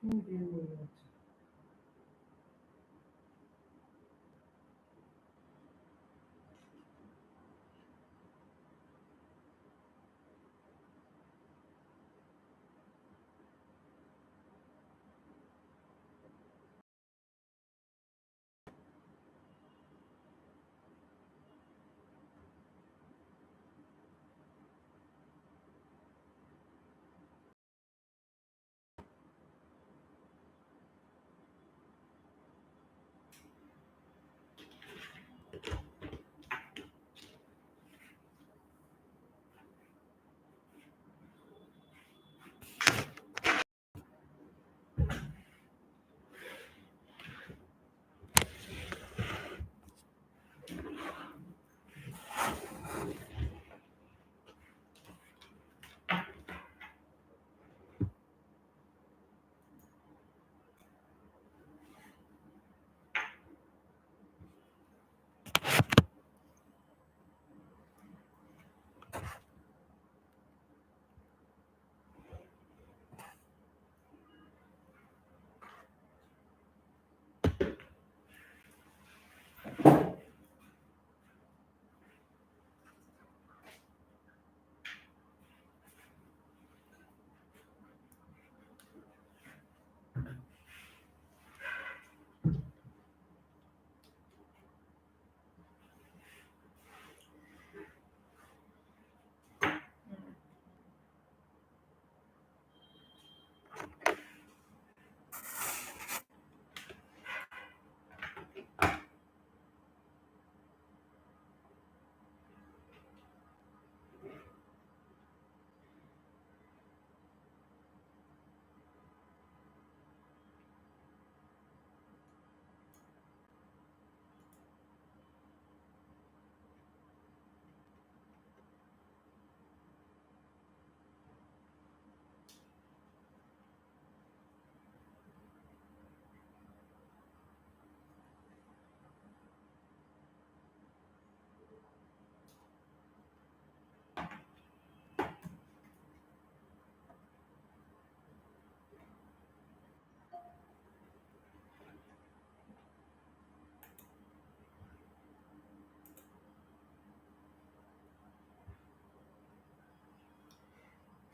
Whom do you want?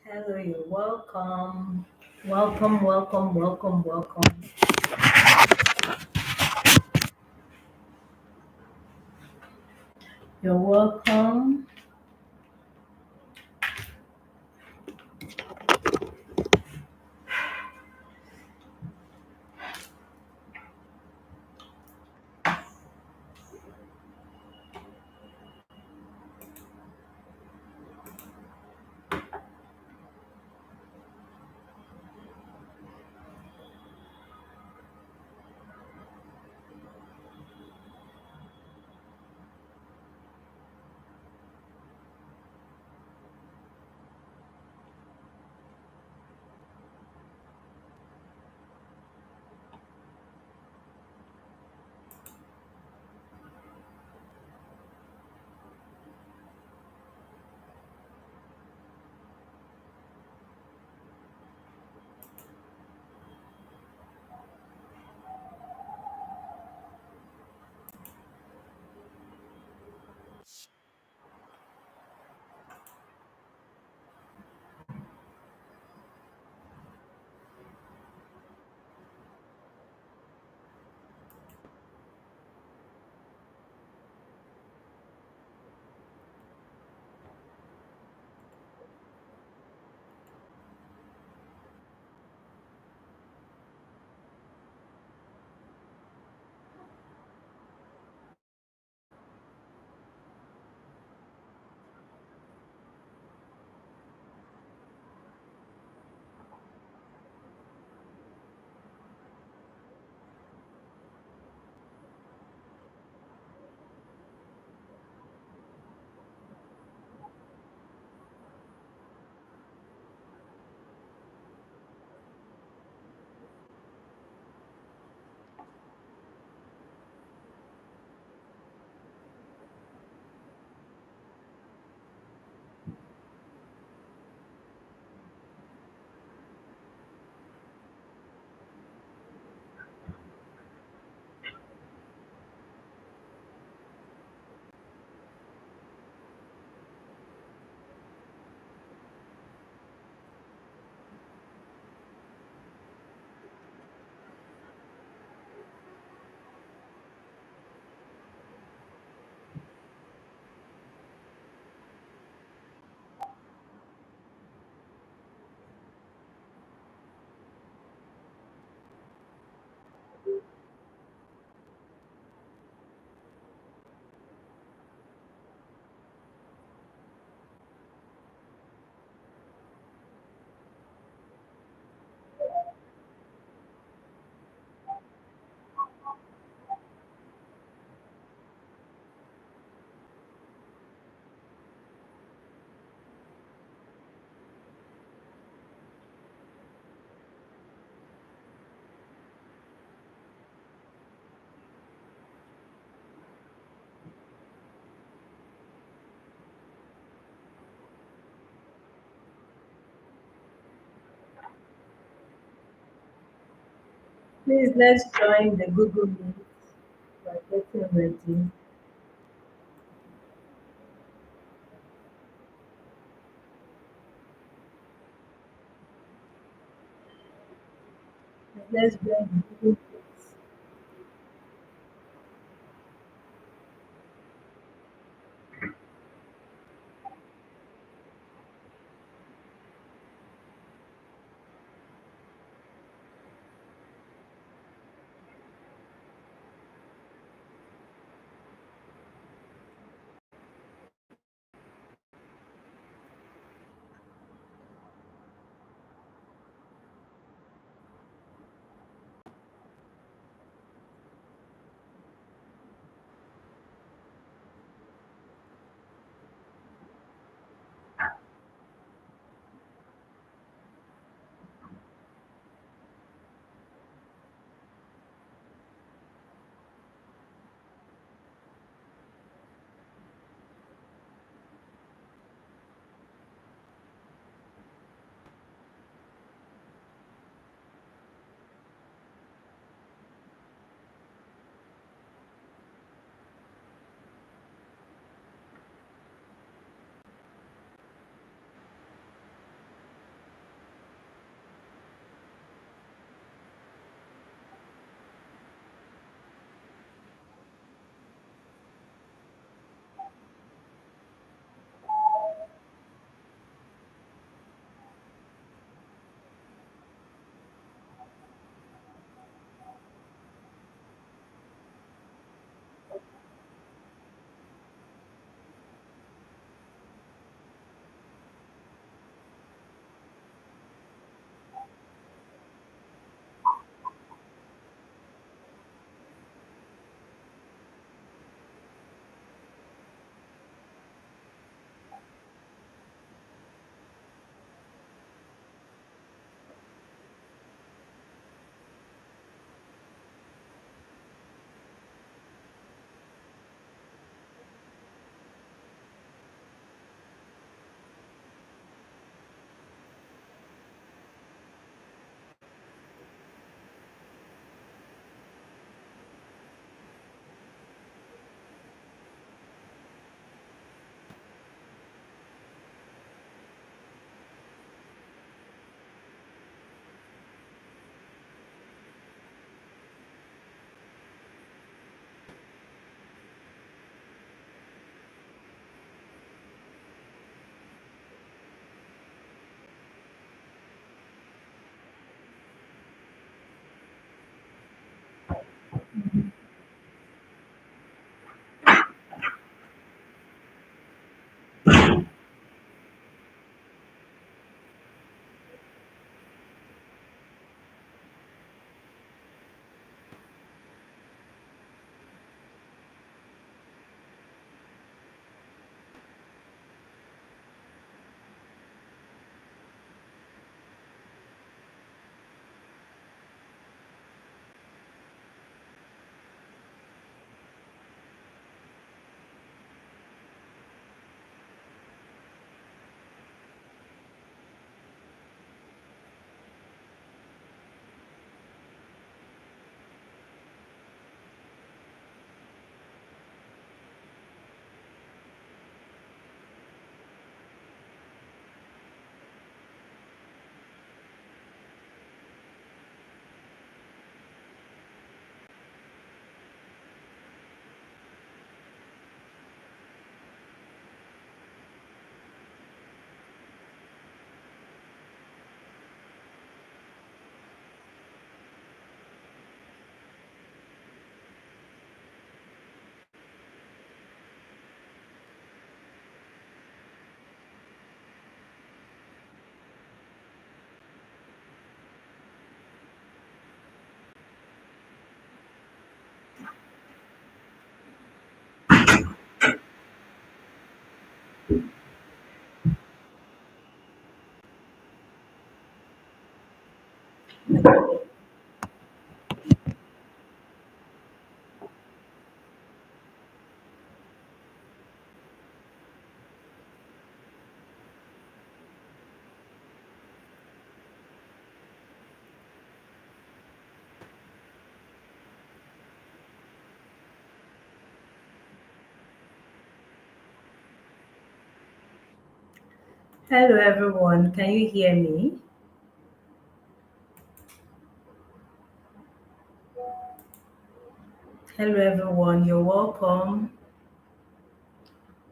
Hello, you're welcome. Welcome, welcome, welcome, welcome. You're welcome. Please let's join the Google Meet. We're getting ready. Let's join the Google Meet. Hello, everyone. Can you hear me? Hello, everyone. You're welcome.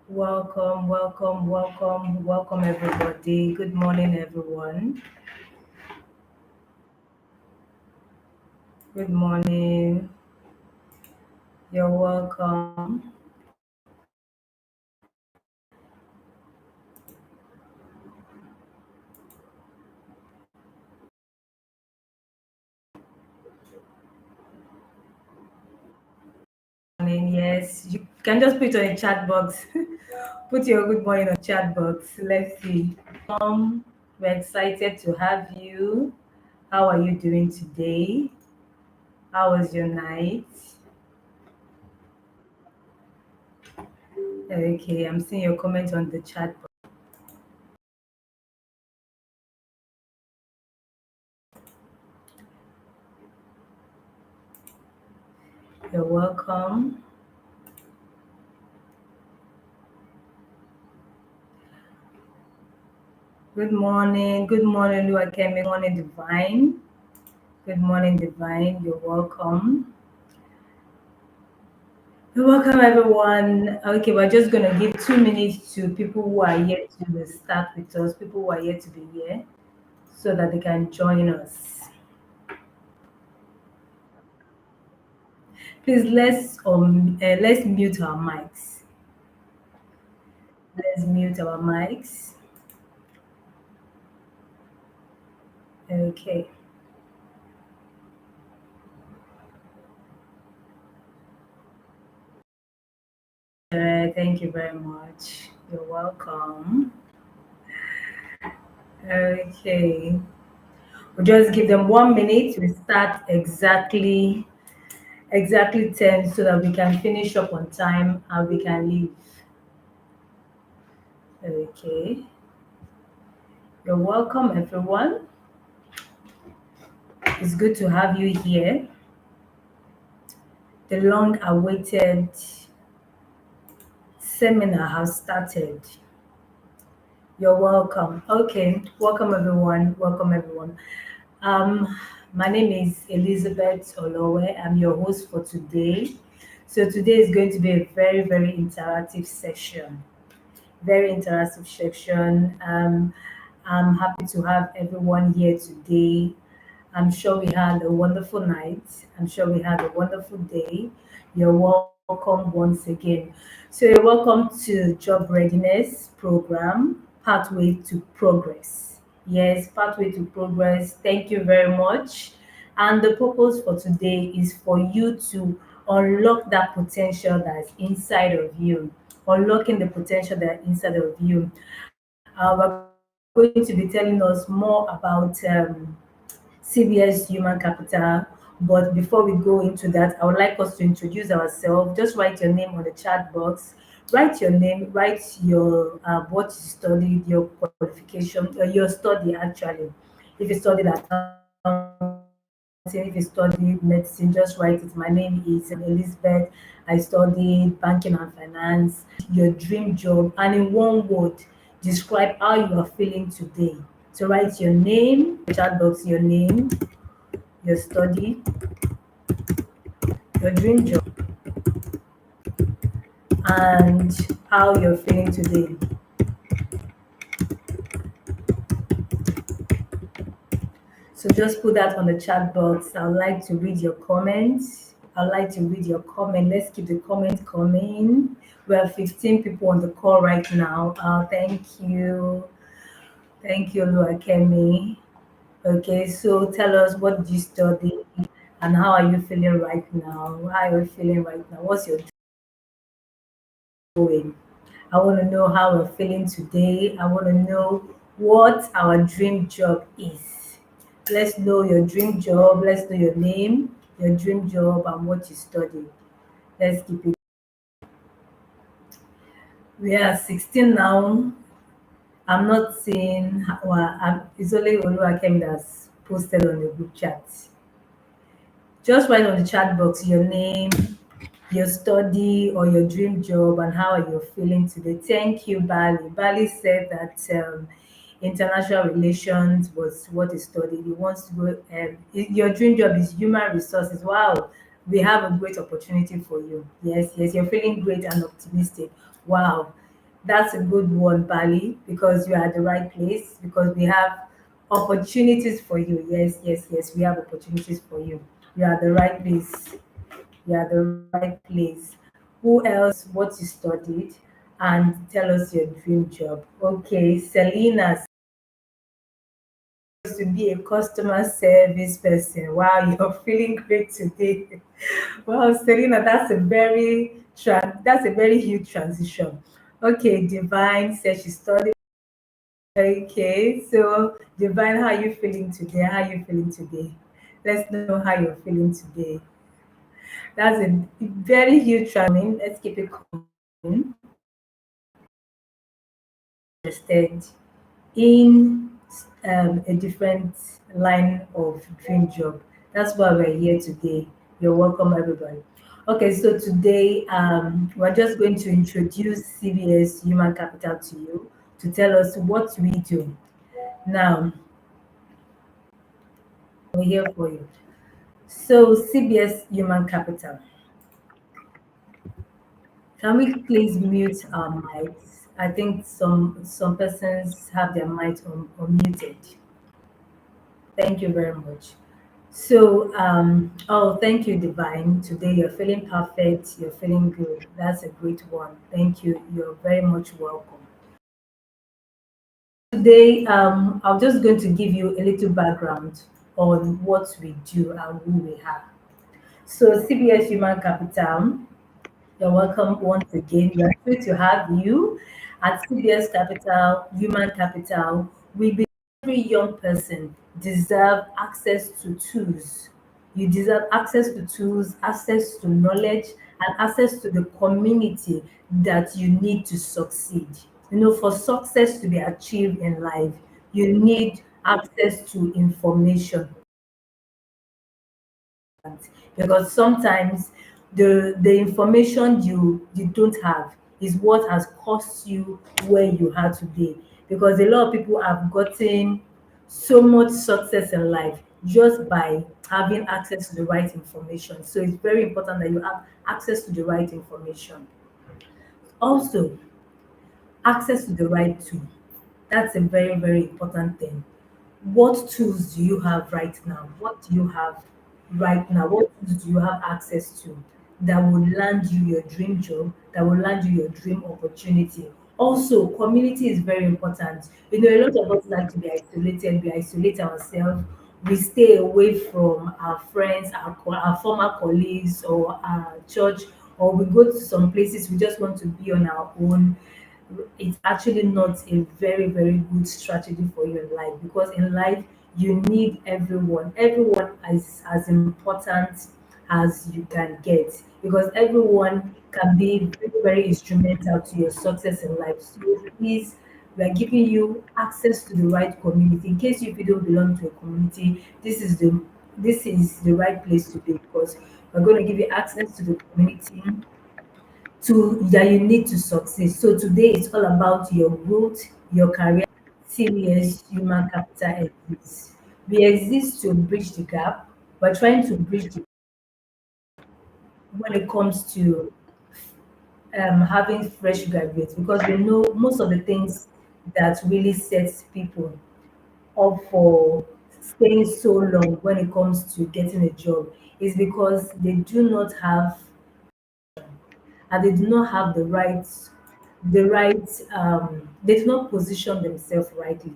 Welcome, welcome, welcome, welcome, everybody. Good morning, everyone. Good morning. You're welcome. Morning. Yes, you can just put it on a chat box. Put your good morning on chat box. Let's see. We're excited to have you. How are you doing today? How was your night? Okay, I'm seeing your comment on the chat box. You're welcome. Good morning, Luakemi. Good morning, Divine. Good morning, Divine. You're welcome. You're welcome, everyone. Okay, we're just gonna give 2 minutes to people who are yet to start with us, people who are yet to be here, so that they can join us. Please let's mute our mics. Let's mute our mics. Okay. Thank you very much. You're welcome. Okay. We'll just give them 1 minute. We start exactly 10 so that we can finish up on time and we can leave. Okay. You're welcome, everyone. It's good to have you here. The long awaited seminar has started. You're welcome. Okay. Welcome, everyone. Welcome, everyone. Um, my name is Elizabeth Olowe. I'm your host for today. So today is going to be a very interactive session. Very interactive section. I'm happy to have everyone here today. I'm sure we had a wonderful night. I'm sure we had a wonderful day. You're welcome once again. So you're welcome to Job Readiness Program, Pathway to Progress. Yes, Pathway to Progress. Thank you very much. And the purpose for today is for you to unlock that potential that's inside of you, unlocking the potential that's inside of you. We're going to be telling us more about CBS Human Capital. But before we go into that, I would like us to introduce ourselves. Just write your name on the chat box. Write your name, write your what you studied, your qualification, your study actually. If you studied accounting, if you studied medicine, just write it. My name is Elizabeth. I studied banking and finance. Your dream job, and in one word, describe how you are feeling today. So write your name, chat box, your name, your study, your dream job, and how you're feeling today. So just put that on the chat box. I'd like to read your comments. I'd like to read your comment. Let's keep the comments coming. We have 15 people on the call right now. Thank you. Thank you, Luakemi. Okay, so tell us, what did you study and how are you feeling right now? How are you feeling right now? What's your doing? I want to know how we're feeling today. I want to know what our dream job is. Let's know your dream job. Let's know your name, your dream job, and what you study. Let's keep it. We are 16 now. I'm not seeing, well, it's only Oluwakem that's posted on the group chat. Just write on the chat box your name, your study or your dream job, and how are you feeling today. Thank you, Bali. Bali said that international relations was what he studied. He wants to go. Your dream job is human resources. Wow, we have a great opportunity for you. Yes, yes, you're feeling great and optimistic. Wow, that's a good one, Bali, because you are at the right place. Because we have opportunities for you. Yes, yes, yes, we have opportunities for you. You are at the right place. You are the right place. Who else? What you studied, and tell us your dream job. Okay, Selena, to be a customer service person. Wow, you're feeling great today. Wow, Selena, that's a very huge transition. Okay, Divine says she studied. Okay, so Divine, how are you feeling today? How are you feeling today? Let's know how you're feeling today. That's a very huge transition. Let's keep it coming. Interested in a different line of dream job. That's why we're here today. You're welcome, everybody. Okay, so today we're just going to introduce CBS Human Capital to you to tell us what we do. Now, we're here for you. So, CBS Human Capital. Can we please mute our mics? I think some persons have their mics unmuted. Thank you very much. So, oh, thank you, Divine. Today you're feeling perfect. You're feeling good. That's a great one. Thank you. You're very much welcome. Today, I'm just going to give you a little background on what we do and who we are. So, CBS Human Capital. You're welcome once again. We are happy to have you at CBS Capital, Human Capital. We believe every young person deserve access to tools. You deserve access to tools, access to knowledge, and access to the community that you need to succeed. You know, for success to be achieved in life, you need access to information, because sometimes the information you don't have is what has cost you where you are today, because a lot of people have gotten so much success in life just by having access to the right information. So it's very important that you have access to the right information. Also, access to the right tool. That's a very, very important thing. What tools do you have right now? What do you have right now? What tools do you have access to that will land you your dream job, that will land you your dream opportunity? Also, community is very important. You know, a lot of us like to be isolated, we isolate ourselves, we stay away from our friends, our former colleagues, or our church, or we go to some places we just want to be on our own. It's actually not a very, very good strategy for you in life, because in life you need everyone is as important as you can get, because everyone can be very, very instrumental to your success in life. So please, we are giving you access to the right community. In case if you don't belong to a community, this is the right place to be, because we're going to give you access to the community to that you need to succeed. So today it's all about your growth, your career. Serious human capital exists. We exist to bridge the gap. We're trying to bridge the when it comes to having fresh graduates, because we know most of the things that really sets people up for staying so long when it comes to getting a job is because they do not have, and they do not have they do not position themselves rightly.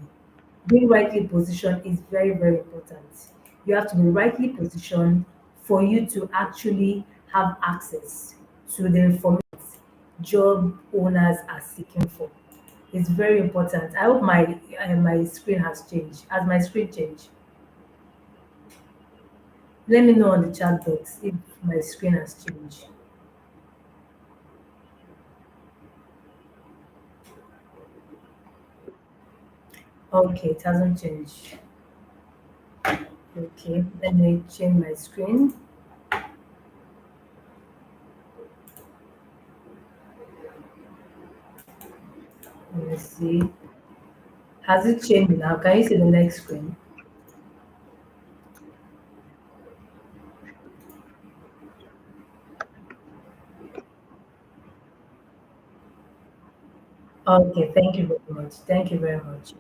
Being rightly positioned is very, very important. You have to be rightly positioned for you to actually have access to the information job owners are seeking for. It's very important. I hope my screen has changed. Has my screen changed? Let me know on the chat box if my screen has changed. Okay, it hasn't changed. Okay, let me change my screen. Let me see. Has it changed now? Can you see the next screen? Okay, thank you very much. Thank you very much.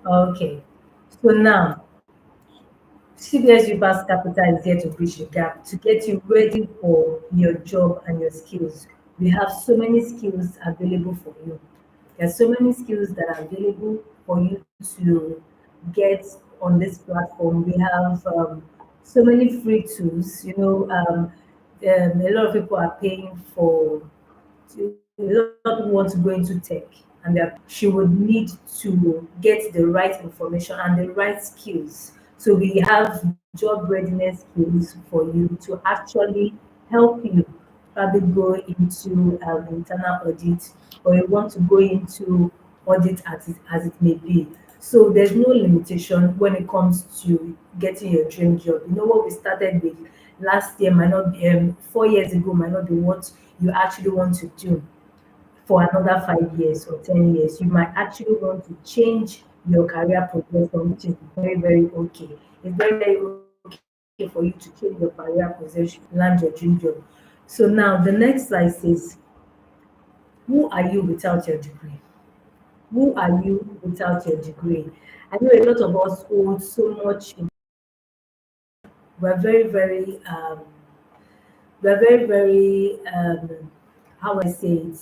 Okay, so now CBS Reverse Capital is here to bridge the gap to get you ready for your job and your skills. We have so many skills available for you. There's so many skills that are available for you to get on this platform. We have so many free tools. A lot of people are paying for a lot of people want to go into tech and she would need to get the right information and the right skills. So we have job readiness skills for you to actually help you probably go into internal audit, or you want to go into audit as it may be. So there's no limitation when it comes to getting your dream job. You know what we started with last year might not be 4 years ago might not be what you actually want to do for another 5 years or 10 years. You might actually want to change your career progression, which is very, very okay. It's very, very okay for you to change your career progression, land your dream job. So now the next slide says, who are you without your degree? Who are you without your degree? I know a lot of us hold so much. We're very, very we're very, very, how I say it,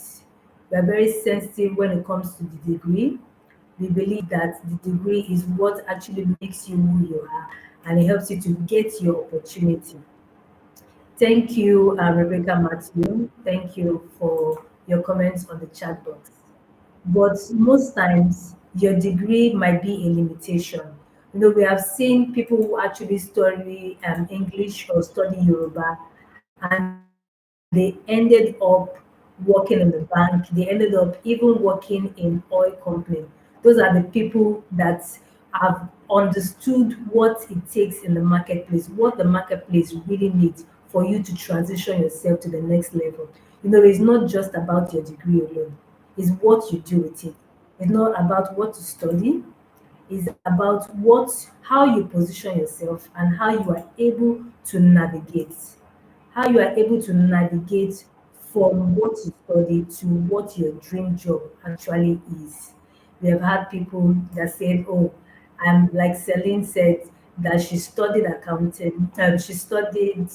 we're very sensitive when it comes to the degree. We believe that the degree is what actually makes you who you are, and it helps you to get your opportunity. Thank you, Rebecca Matthew. Thank you for your comments on the chat box. But most times, your degree might be a limitation. We have seen people who actually study English or study Yoruba, and they ended up working in the bank. They ended up even working in oil company. Those are the people that have understood what it takes in the marketplace, what the marketplace really needs for you to transition yourself to the next level. It's not just about your degree alone. It's what you do with it. It's not about what to study. It's about how you position yourself and how you are able to navigate. How you are able to navigate from what you study to what your dream job actually is. We have had people that said, "Oh, and like Celine said, that she studied accounting. She studied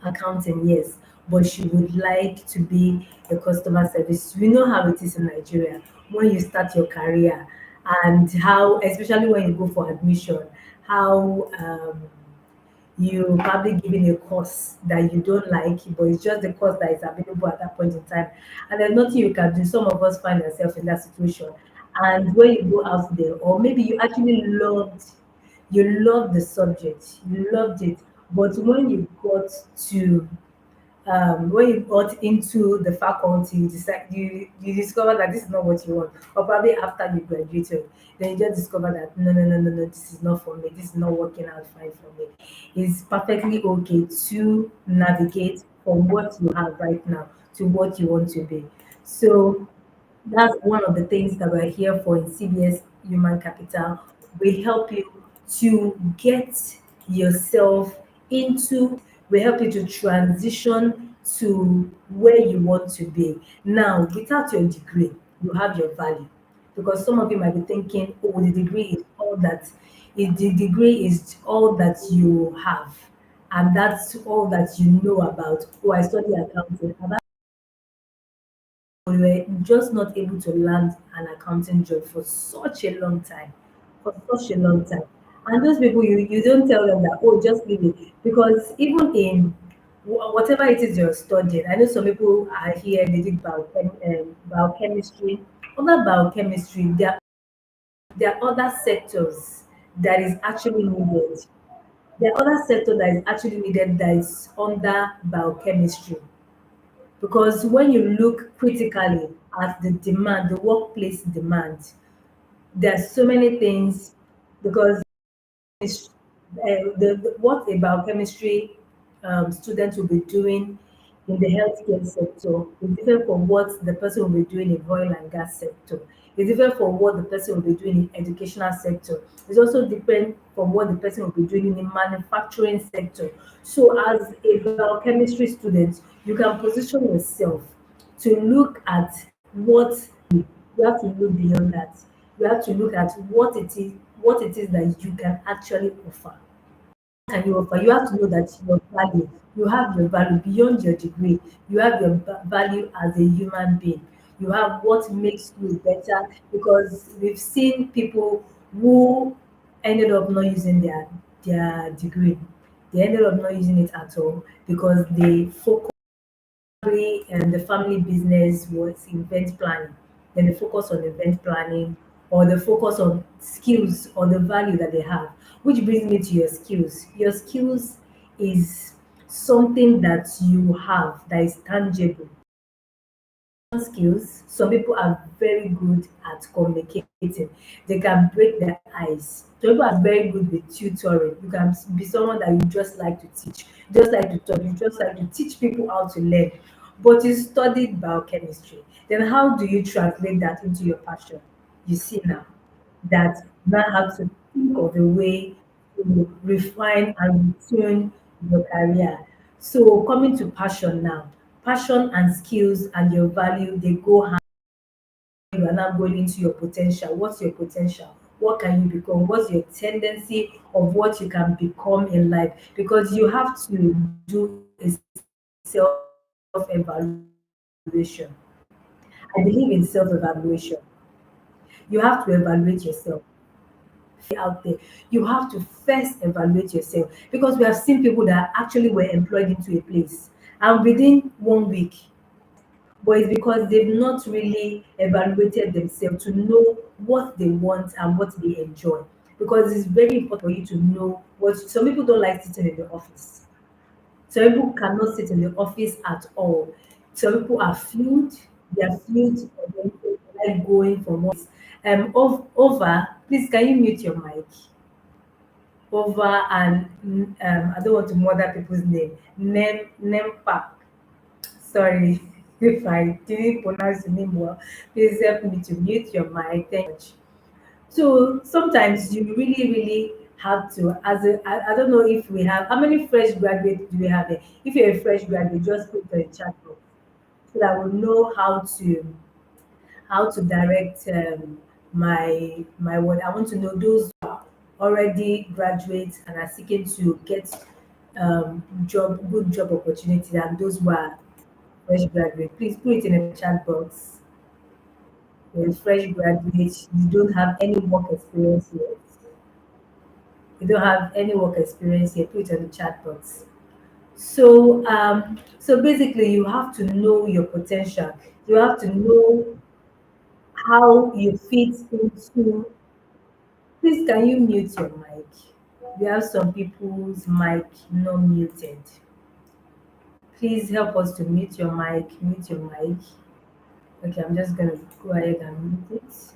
accounting, yes, but she would like to be a customer service." We know how it is in Nigeria when you start your career, and how, especially when you go for admission, how you probably given a course that you don't like, but it's just the course that is available at that point in time, and there's nothing you can do. Some of us find ourselves in that situation, and when you go out there, or maybe you loved the subject, you loved it, but when you got into the faculty, you discover that this is not what you want, or probably after you graduated, then you just discover that no, no, no, no, no, this is not for me. This is not working out fine for me. It's perfectly okay to navigate from what you have right now to what you want to be. So that's one of the things that we're here for in CBS Human Capital. We help you to get yourself we help you to transition to where you want to be. Now, without your degree, you have your value. Because some of you might be thinking, oh, the degree is all that you have. And that's all that you know about. Oh, I study accounting. We were just not able to land an accounting job for such a long time, for such a long time. And those people, you don't tell them that, oh, just leave it. Because even in whatever it is you're studying, I know some people are here, they did biochemistry, other biochemistry, there are other sectors that is actually needed. There are other sector that is actually needed that is under biochemistry, because when you look critically at the demand, the workplace demand, there's so many things. Because what a biochemistry student will be doing in the healthcare sector is different from what the person will be doing in oil and gas sector. It's different from what the person will be doing in educational sector. It's also different from what the person will be doing in the manufacturing sector. So as a biochemistry student, you can position yourself to look at what you have to look beyond that. You have to look at what it is that you can actually offer. Can you offer? You have to know that your value, you have your value beyond your degree. You have your value as a human being. You have what makes you better, because we've seen people who ended up not using their degree. They ended up not using it at all because they focus and the family business was event planning. Then they focus on event planning, or they focus on skills or the value that they have. Which brings me to your skills. Your skills is something that you have that is tangible. Skills, some people are very good at communicating. They can break their ice. Some people are very good with tutoring. You can be someone that you just like to teach, just like to talk, you just like to teach people how to learn. But you studied biochemistry. Then how do you translate that into your passion? You see now that you now have to think of a way to refine and retune your career. So coming to passion now, passion and skills and your value, they go hand. You are now going into your potential. What's your potential? What can you become? What's your tendency of what you can become in life? Because you have to do a self evaluation. I believe in self evaluation. You have to evaluate yourself out there. You have to first evaluate yourself, because we have seen people that actually were employed into a place and within 1 week, but it's because they've not really evaluated themselves to know what they want and what they enjoy. Because it's very important for you to know what some people don't like sitting in the office. Some people cannot sit in the office at all. Some people are fluid, they are fluid, and then they like going from one. Over, please, can you mute your mic? Over and I don't want to murder people's name. Nempa. Sorry if I didn't pronounce the name well. Please help me to mute your mic. Thank you much. So sometimes you really, really have to, I don't know if we have, how many fresh graduates do we have here? If you're a fresh graduate, just put the chat box so that we'll know how to direct my word. I want to know those who are already graduates and are seeking to get good job opportunities, and those who are fresh graduates. Please put it in the chat box. You're a fresh graduate, you don't have any work experience yet. You don't have any work experience yet, put it in the chat box. So basically you have to know your potential. You have to know how you fit into. Please, can you mute your mic? We have some people's mic not muted. Please help us to mute your mic. Mute your mic. Okay, I'm just gonna go ahead and mute it.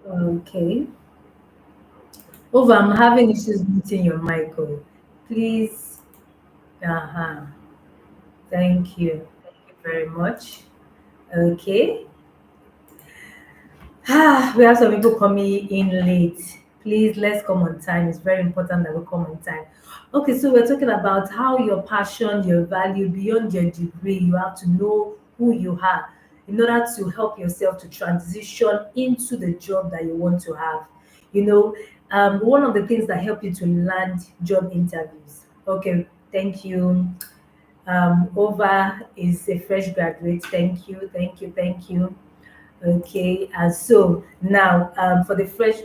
Okay. Over, I'm having issues muting your mic. Oh. Please. Uh-huh. Thank you. Thank you very much. Okay. We have some people coming in late. Please, let's come on time. It's very important that we come on time. Okay, so we're talking about how your passion, your value beyond your degree, you have to know who you are in order to help yourself to transition into the job that you want to have. You know, one of the things that help you to land job interviews. Okay, thank you. Ova is a fresh graduate. Thank you, thank you, thank you. Okay, and so now for the fresh,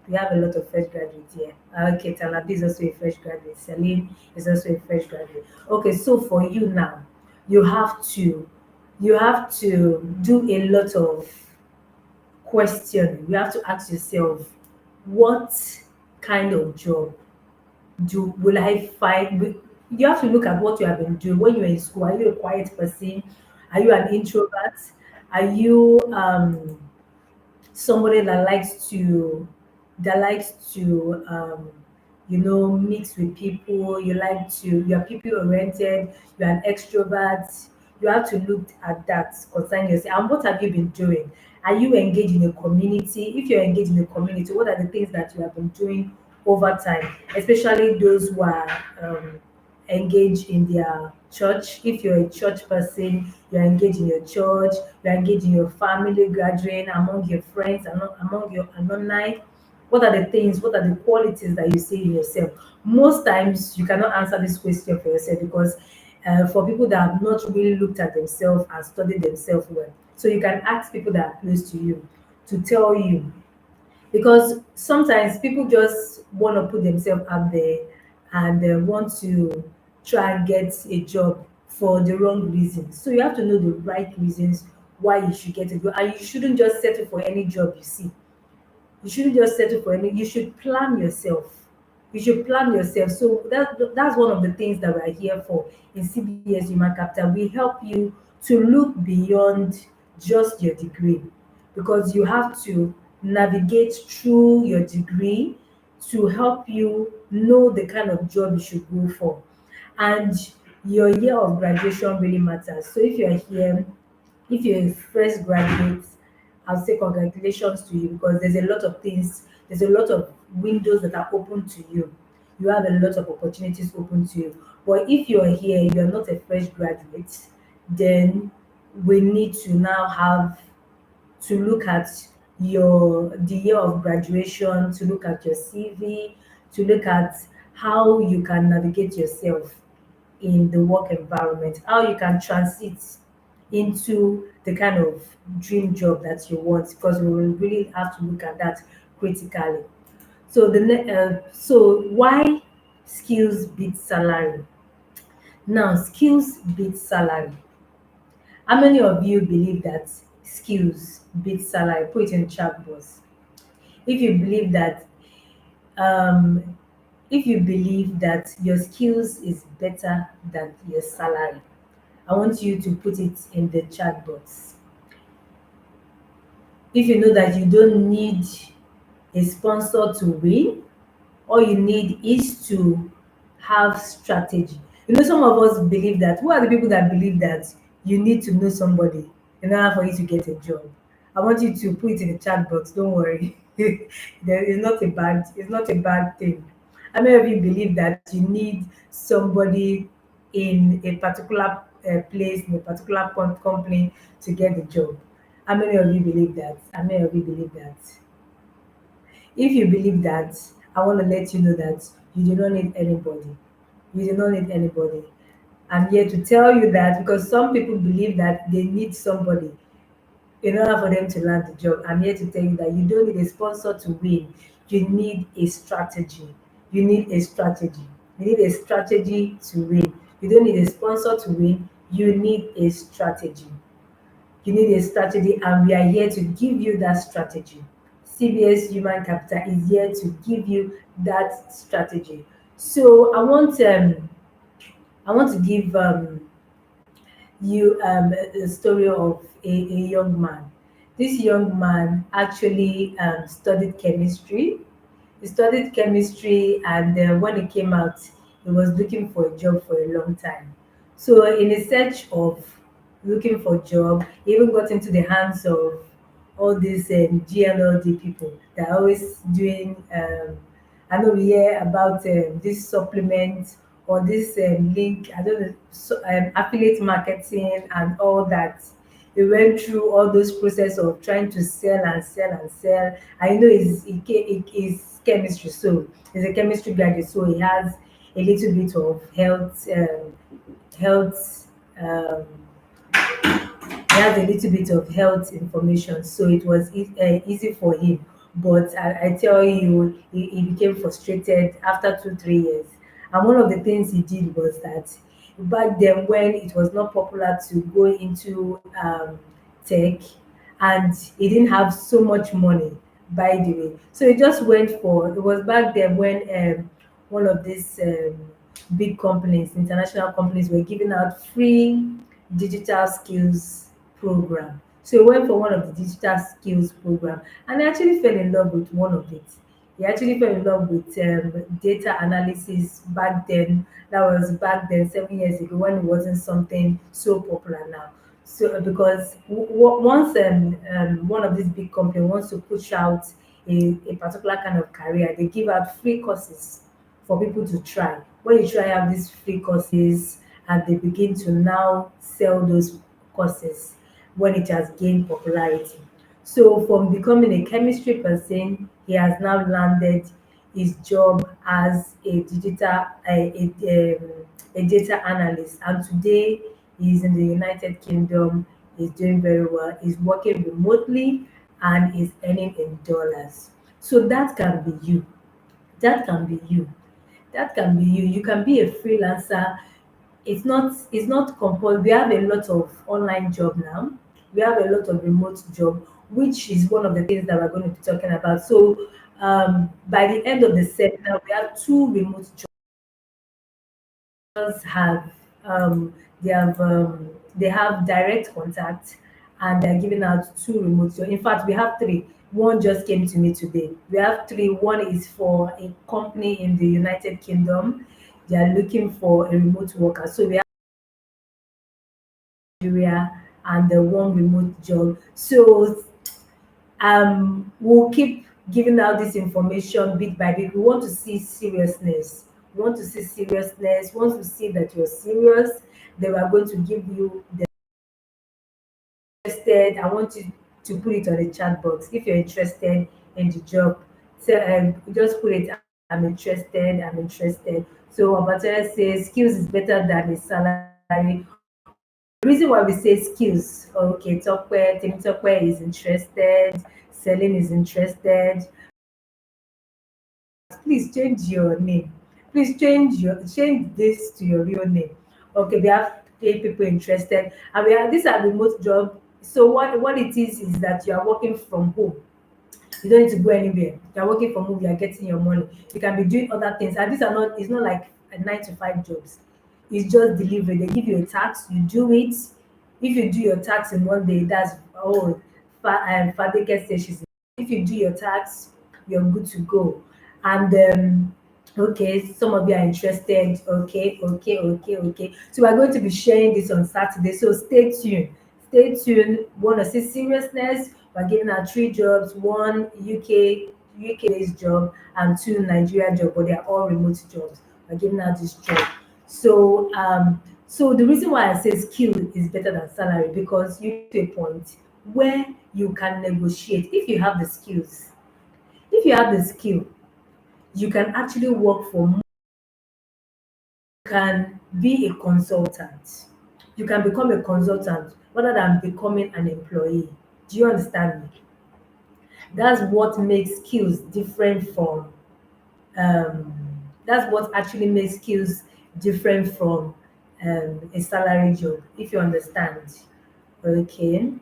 we have a lot of fresh graduates here. Okay, Talabi is also a fresh graduate. Celine is also a fresh graduate. Okay, so for you now, you have to you have to do a lot of questioning. You have to ask yourself, what kind of job do will I find? You have to look at what you have been doing when you're in school. Are you a quiet person? Are you an introvert? Are you somebody that likes to mix with people. You're people oriented, you're an extrovert. You have to look at that concerning yourself. And what have you been doing? Are you engaged in a community? If you're engaged in a community, what are the things that you have been doing over time, especially those who are engaged in their church? If you're a church person, you're engaged in your church, you're engaged in your family gathering, among your friends, among your alumni. What are the things, what are the qualities that you see in yourself? Most times you cannot answer this question for yourself, because for people that have not really looked at themselves and studied themselves well. So you can ask people that are close to you to tell you, because sometimes people just want to put themselves out there and want to try and get a job for the wrong reasons. So you have to know the right reasons why you should get a job, and you shouldn't just settle for any job you see. You shouldn't just settle for any. You should plan yourself. You should plan yourself. So that's one of the things that we're here for in CBS Human Capital. We help you to look beyond just your degree, because you have to navigate through your degree to help you know the kind of job you should go for. And your year of graduation really matters. So if you're a fresh graduate, I'll say congratulations to you, because there's a lot of windows that are open to you. You have a lot of opportunities open to you. But if you're here, you're not a fresh graduate, then we need to now have to look at the year of graduation, to look at your CV, to look at how you can navigate yourself in the work environment, how you can transit into the kind of dream job that you want, because we will really have to look at that critically. So why skills beat salary? Now, skills beat salary. How many of you believe that skills beat salary? Put it in the chat box. If you believe that, um, if you believe that your skills is better than your salary, I want you to put it in the chat box. If you know that you don't need a sponsor to win, all you need is to have strategy. Some of us believe that. Who are the people that believe that you need to know somebody in order for you to get a job? I want you to put it in the chat box. Don't worry. It's not a bad thing. How many of you believe that you need somebody in a particular place, in a particular company to get the job? How many of you believe that? How many of you believe that? If you believe that, I want to let you know that you do not need anybody. You do not need anybody. I'm here to tell you that, because some people believe that they need somebody in order for them to land the job. I'm here to tell you that you don't need a sponsor to win. You need a strategy. You need a strategy. You need a strategy to win. You don't need a sponsor to win. You need a strategy. You need a strategy, and we are here to give you that strategy. CBS Human Capital is here to give you that strategy. So I want to give you a story of a young man. This young man actually studied chemistry. He studied chemistry, and when he came out, he was looking for a job for a long time. So, in a search of looking for a job, he even got into the hands of all these GNLD people that are always doing. I know we hear about this supplement or this link. I don't know, affiliate marketing and all that. He went through all those process of trying to sell and sell and sell. I know he's chemistry, so he's a chemistry graduate, so he has a little bit of health um, he has a little bit of health information, so it was easy for him. But I tell you, he became frustrated after 2 3 years. And one of the things he did was that back then, when it was not popular to go into tech, and he didn't have so much money, by the way, so he just went for. It was back then when one of these big companies, international companies, were giving out free digital skills program. So he went for one of the digital skills program, and he actually fell in love with one of it. He actually fell in love with data analysis back then. That was back then, 7 years ago, when it wasn't something so popular now. So because once one of these big companies wants to push out a particular kind of career, they give out free courses for people to try. When you try out these free courses and they begin to now sell those courses when it has gained popularity. So from becoming a chemistry person, he has now landed his job as a data analyst, and today he's in the United Kingdom. He's doing very well. He's working remotely and is earning in dollars. So that can be you. That can be you. That can be you. You can be a freelancer. It's not compulsory. We have a lot of online job now. We have a lot of remote job, which is one of the things that we're going to be talking about. So by the end of the seminar, we have two remote jobs. Have they have direct contact, and they're giving out two remote jobs. In fact, we have three. One just came to me today. We have three. One is for a company in the United Kingdom. They are looking for a remote worker. So we have Nigeria and the one remote job. So we'll keep giving out this information bit by bit. We want to see seriousness. We want to see seriousness. We want to see that you're serious. Then we're going to give you the interested. I want you to put it on the chat box if you're interested in the job. So just put it. I'm interested. I'm interested. So Obatala says skills is better than a salary. The reason why we say skills, okay, Tokwe is interested, Selling is interested. Please change your name. Please change this to your real name. Okay, we have eight people interested, and we have these are remote job. So what it is that you are working from home. You don't need to go anywhere. You're working from home, you're getting your money. You can be doing other things. And these are not, it's not like a 9 to 5 jobs. It's just delivery. They give you a task, you do it. If you do your tax in one day, that's Fadeke says she's if you do your tax, you're good to go. And okay, some of you are interested. Okay. So we're going to be sharing this on Saturday. So stay tuned. Stay tuned. Want to see seriousness? We're giving out three jobs: one UK based job and two Nigeria job, but they're all remote jobs. We're giving out this job. So the reason why I say skill is better than salary because you get to a point where you can negotiate if you have the skills. If you have the skill, you can actually work for more. You can be a consultant. You can become a consultant rather than becoming an employee. Do you understand me? That's what makes skills different from um, that's what actually makes skills different from a salary job, if you understand. Okay.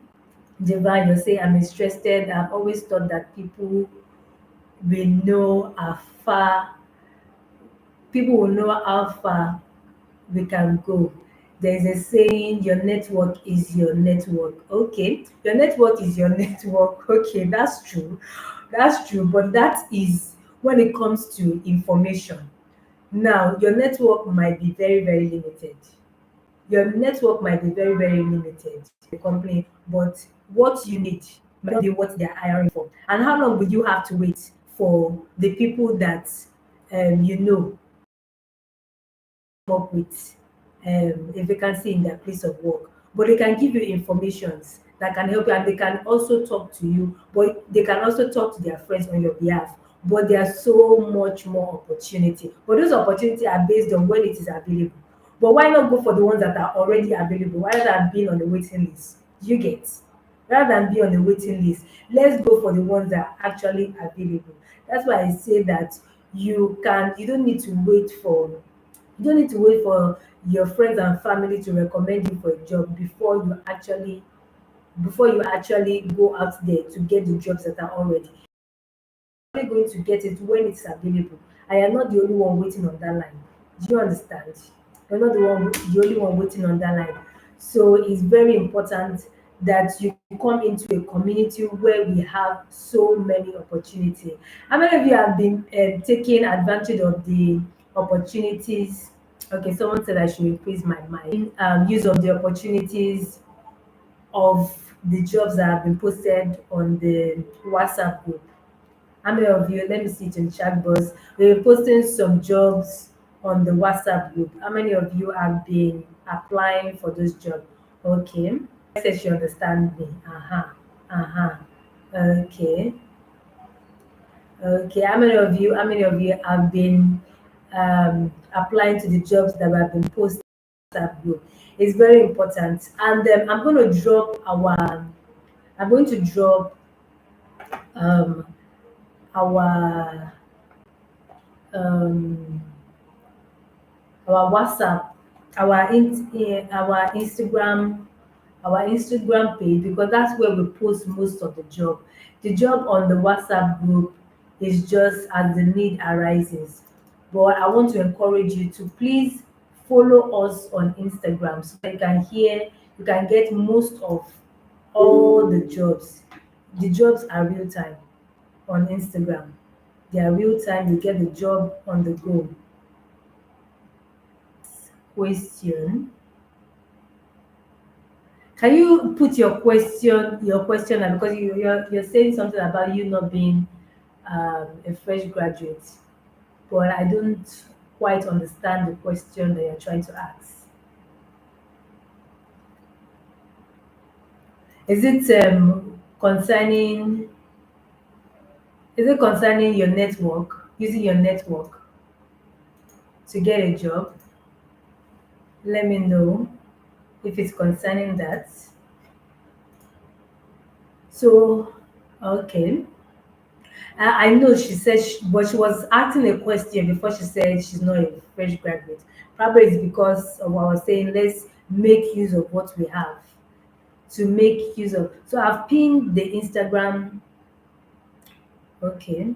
Divine, you say I'm interested. I've always thought that will know how far people will know how far we can go. There's a saying, your network is your network. Okay, your network is your network. Okay, that's true. That's true. But that is when it comes to information. Now, your network might be very, very limited. Your network might be very, very limited, the company, but what you need might not be what they're hiring for. And how long will you have to wait for the people that you know up with a vacancy in their place of work? But they can give you informations that can help you, and they can also talk to you, but they can also talk to their friends on your behalf. But there's so much more opportunity. But those opportunities are based on when it is available. But why not go for the ones that are already available rather than being on the waiting list? You get? Rather than be on the waiting list, let's go for the ones that are actually available. That's why I say that you don't need to wait for you don't need to wait for your friends and family to recommend you for a job before you actually go out there to get the jobs that are already. You're only going to get it when it's available. I am not the only one waiting on that line. Do you understand? You're not the only one waiting on that line. So it's very important that you come into a community where we have so many opportunity. How many of you have been taking advantage of the opportunities? Okay, someone said I should increase my mind. Use of the opportunities of the jobs that have been posted on the WhatsApp group. How many of you, let me see it in chat box, we're posting some jobs on the WhatsApp group. How many of you have been applying for those jobs? Okay. I said she understand me. Uh-huh. Uh-huh. Okay. Okay. How many of you have been applying to the jobs that have been posted on the WhatsApp group? It's very important. And I'm going to drop um our um our WhatsApp, our Instagram, page, because that's where we post most of the job. The job on the WhatsApp group is just as the need arises. But I want to encourage you to please follow us on Instagram so that you can get most of all the jobs. The jobs are real time on Instagram. They are real time, you get the job on the go. Question. Can you put your question now, because you're saying something about you not being a fresh graduate, but I don't quite understand the question that you're trying to ask. Is it concerning your network, using your network to get a job? Let me know if it's concerning that. So, okay. I know she said, but she was asking a question before she said she's not a fresh graduate. Probably it's because of what I was saying, let's make use of what we have to make use of. So I've pinned the Instagram. Okay.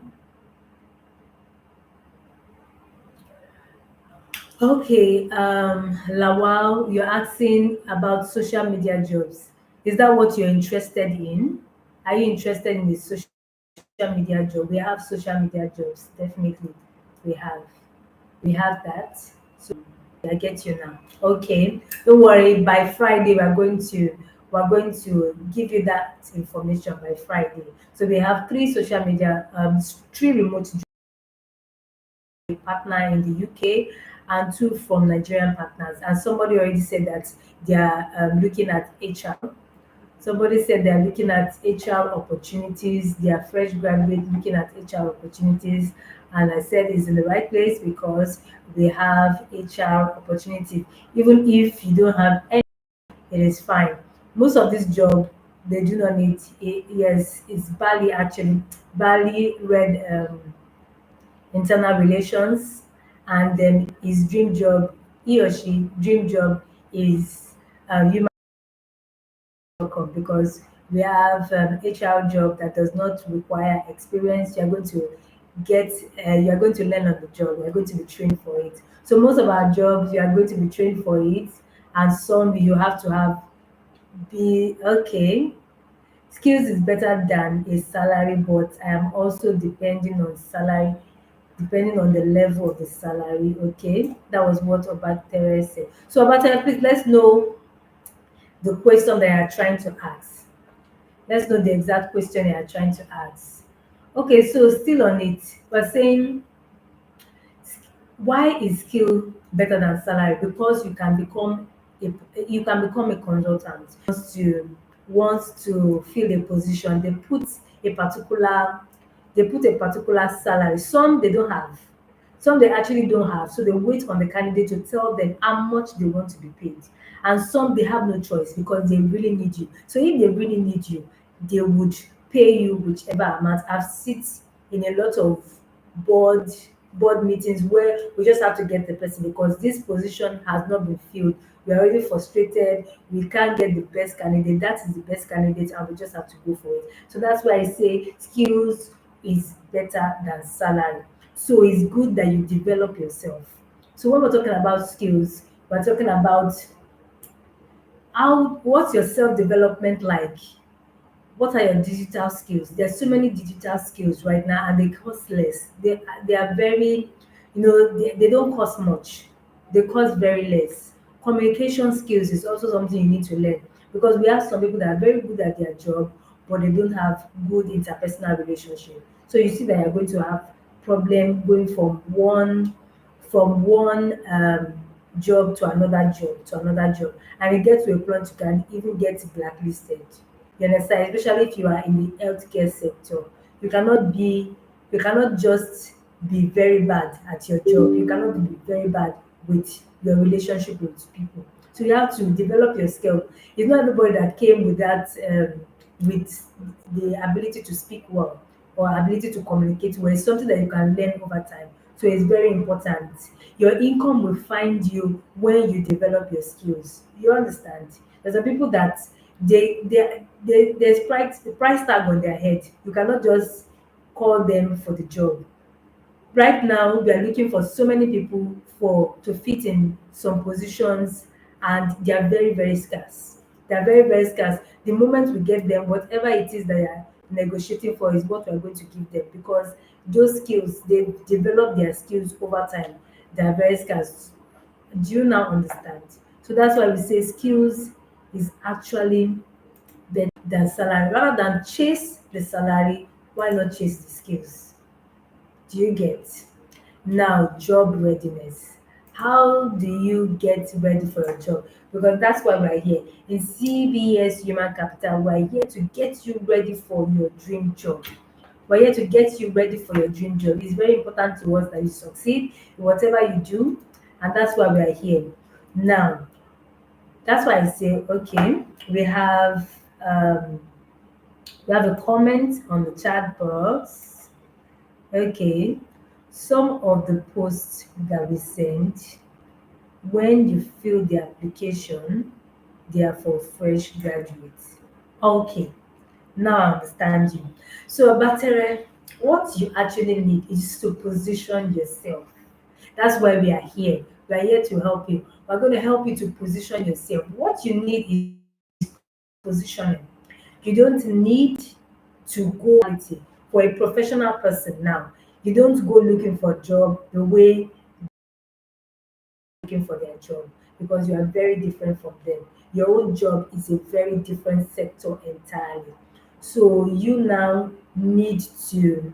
Okay. Lawal, you're asking about social media jobs. Is that what you're interested in? Are you interested in the social media job? We have social media jobs, definitely. We have. We have that. So I get you now. Okay. Don't worry. By Friday, we're going to give you that information by Friday. So we have three remote partner in the UK and two from Nigerian partners. And somebody already said that they are looking at HR. Somebody said they're looking at HR opportunities. They are fresh graduate looking at HR opportunities. And I said it's in the right place because they have HR opportunities. Even if you don't have any, it is fine. Most of this job, they do not need. Yes, it's Bali actually. Bali read internal relations, and then his dream job, he or she dream job is human welcome, because we have HR job that does not require experience. You're going to learn on the job. You're going to be trained for it. So most of our jobs, you are going to be trained for it, and some you have to have be okay. Skills is better than a salary, but I am also depending on the level of the salary. Okay, that was what Obatere said. So Obatere, please let's know the question that you are trying to ask. Let's know the exact question you are trying to ask. Okay, so still on it, we're saying why is skill better than salary? Because you can become a consultant. Wants to fill a position, they put a particular salary. Some they don't have, some they actually don't have, so they wait on the candidate to tell them how much they want to be paid. And some they have no choice because they really need you. So if they really need you, they would pay you whichever amount. I've sit in a lot of board board meetings where we just have to get the person because this position has not been filled. We're already frustrated, we can't get the best candidate, that is the best candidate, and we just have to go for it. So that's why I say skills is better than salary. So it's good that you develop yourself. So when we're talking about skills, we're talking about how what's your self-development like? What are your digital skills? There's so many digital skills right now, and they cost less. They are very, they don't cost much. They cost very less. Communication skills is also something you need to learn, because we have some people that are very good at their job, but they don't have good interpersonal relationship. So you see that you're going to have problem going from one job to another job to another job, and it gets to a point you can even get blacklisted. You understand? Especially if you are in the healthcare sector, you cannot be you cannot just be very bad at your job. You cannot be very bad with your relationship with people. So you have to develop your skill. It's not everybody that came with that with the ability to speak well or ability to communicate well. It's something that you can learn over time. So it's very important. Your income will find you when you develop your skills. You understand? There's some people that there's price tag on their head. You cannot just call them for the job. Right now we are looking for so many people for to fit in some positions, and they are very, very scarce. They are very, very scarce. The moment we get them, whatever it is that you are negotiating for is what we are going to give them, because those skills, they develop their skills over time. They are very scarce. Do you now understand? So that's why we say skills is actually better than salary. Rather than chase the salary, why not chase the skills? Do you get? Now, job readiness. How do you get ready for a job? Because that's why we're here. In CBS Human Capital, we're here to get you ready for your dream job. We're here to get you ready for your dream job. It's very important to us that you succeed in whatever you do, and that's why we're here. Now, that's why I say, okay, um, we have a comment on the chat box. Okay, some of the posts that we sent, when you fill the application, they are for fresh graduates. Okay, now I understand you. So, Batere, what you actually need is to position yourself. That's why we are here. We are here to help you. We're going to help you to position yourself. What you need is positioning. You don't need to go for a professional person now. You don't go looking for a job the way looking for their job, because you are very different from them. Your own job is a very different sector entirely. So you now need to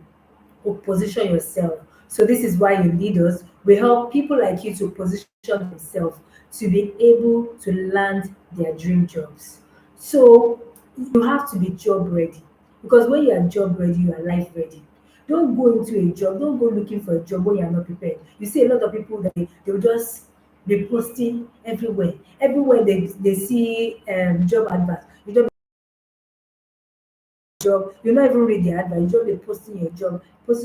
position yourself. So this is why you lead us. We help people like you to position themselves to be able to land their dream jobs. So you have to be job ready, because when you are job ready, you are life ready. Don't go into a job, don't go looking for a job when you are not prepared. You see a lot of people that they will just be posting everywhere. Everywhere they see job adverts. You just job, you not even read the advert, you just be posting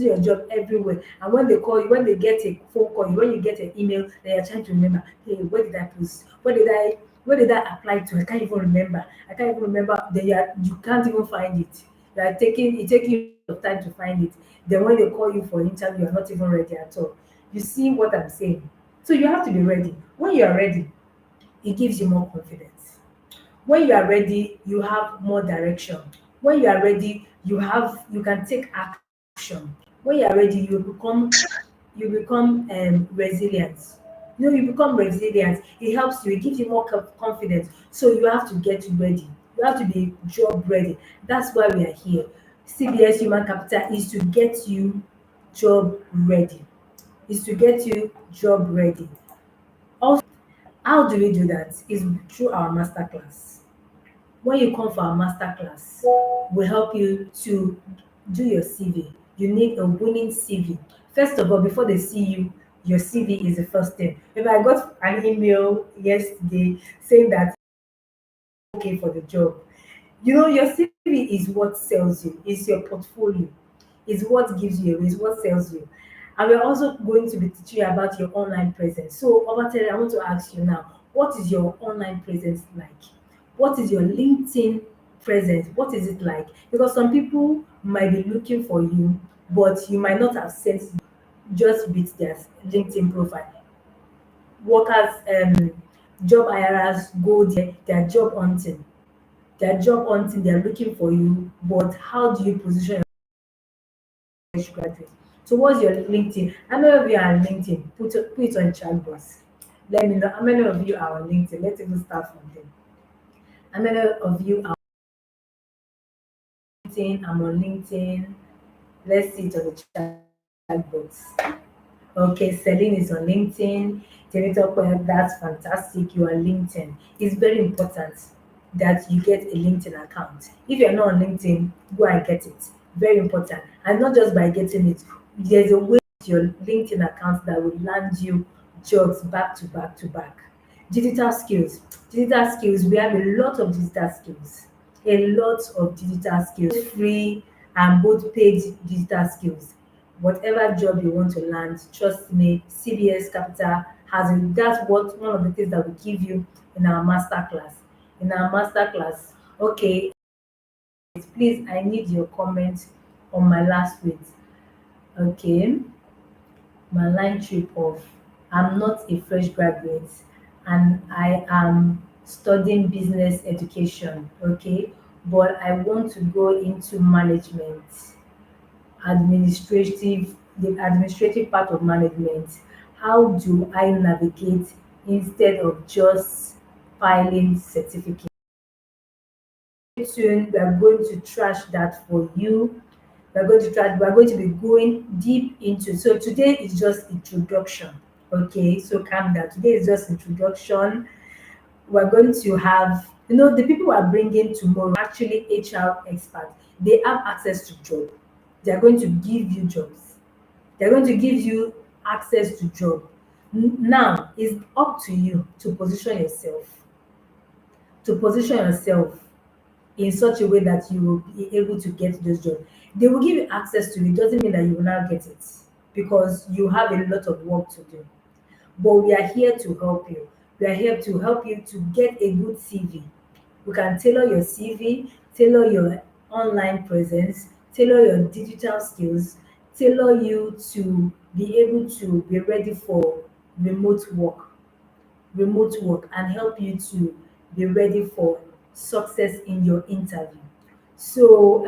your job everywhere. And when they call you, when they get a phone call you, when you get an email, they are trying to remember, hey, where did I post? Where did I apply to? I can't even remember. I can't even remember. You can't even find it. Taking you time to find it. Then when they call you for interview, you're not even ready at all. You see what I'm saying? So you have to be ready. When you are ready, it gives you more confidence. When you are ready, you have more direction. When you are ready, you can take action. When you are ready, you become resilient. You become resilient. It helps you. It gives you more confidence. So you have to get ready. You have to be job ready. That's why we are here. CBS Human Capital is to get you job ready. Is to get you job ready. Also, how do we do that? Is through our masterclass. When you come for our masterclass, we help you to do your CV. You need a winning CV. First of all, before they see you, your CV is the first thing. If I got an email yesterday saying that okay for the job, your CV is what sells you, is your portfolio, is what gives you, is what sells you. And we're also going to be teaching you about your online presence. So, Obatere, I want to ask you now, what is your online presence like? What is your LinkedIn presence? What is it like? Because some people might be looking for you, but you might not have sent just with their LinkedIn profile. Workers, job hirers go there, they are job hunting. They're job hunting, they're looking for you, but how do you position fresh graduate? So what's your LinkedIn? How many of you are on LinkedIn? Put it on chat box. Let me know how many of you are on LinkedIn. Let's even start from there. How many of you are on LinkedIn? I'm on LinkedIn. Let's see it on the chat box. Okay, Celine is on LinkedIn. Temitope, that's fantastic. You are LinkedIn. It's very important that you get a LinkedIn account. If you're not on LinkedIn, go and get it. Very important. And not just by getting it, there's a way to your LinkedIn account that will land you jobs back to back to back. Digital skills. Digital skills, we have a lot of digital skills. A lot of digital skills, free and both paid digital skills. Whatever job you want to land, trust me, CBS Capital has it. That's what one of the things that we give you in our master class. In our master class, okay, please, I need your comment on my last tweet. Okay, my line trip of I'm not a fresh graduate and I am studying business education, okay, but I want to go into management, administrative part of management. How do I navigate instead of just filing certificate? Soon we are going to trash that for you. We're going to be going deep into, so today is just introduction. Okay, so calm down. Today is just introduction. We're going to have, the people we are bringing tomorrow actually HR experts. They have access to job. They're going to give you jobs. They're going to give you access to job. Now it's up to you to position yourself in such a way that you will be able to get those jobs. They will give you access to it. Doesn't mean that you will now get it because you have a lot of work to do. But we are here to help you. We are here to help you to get a good CV. We can tailor your CV, tailor your online presence, tailor your digital skills, tailor you to be able to be ready for remote work, and help you to be ready for success in your interview. So,